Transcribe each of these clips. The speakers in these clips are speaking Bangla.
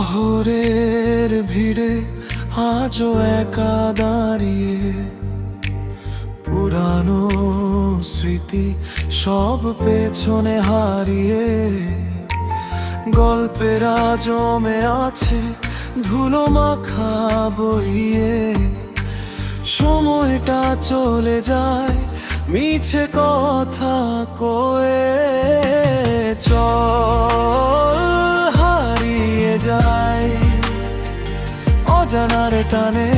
শহরের ভিড়ে আজও একা দাঁড়িয়ে, পুরানো স্মৃতি সব পেছনে হারিয়ে, গল্পেরা জমে আছে ধুলো মাখা বইয়ে। সময়টা চলে যায় মিছে কথা কয়ে, চল হারিয়ে যায় অজানার টানে।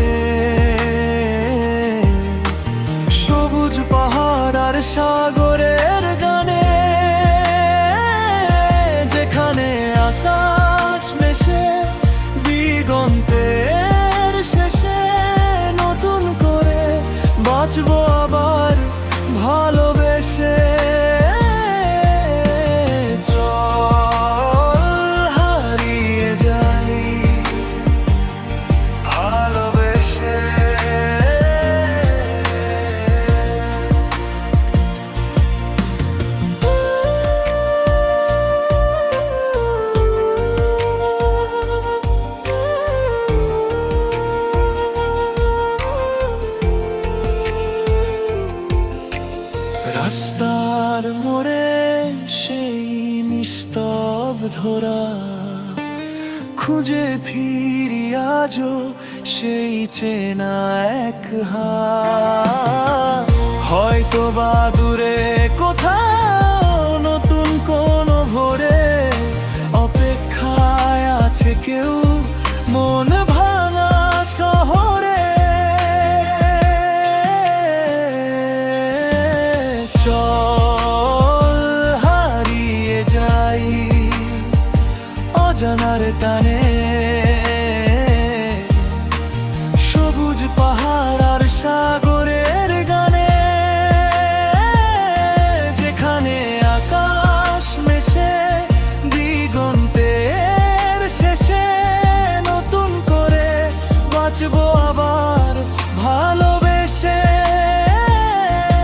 সবুজ পাহাড় আর সাগরের গানে, যেখানে আকাশ মেশে দিগন্তের শেষে, নতুন করে বাঁচবো আবার ভালোবেসে। রাস্তার মোড়ে সেই নিস্তব্ধরা, খুঁজে ফিরি আজও সেই চেনা এক হাত। হয়তো বা দূরে কোথাও নতুন কোনো ভোরে অপেক্ষায় আছে কেউ মন ভাঙা শহরে। চল হারিয়ে যাই অজানার টানে, সবুজ পাহাড়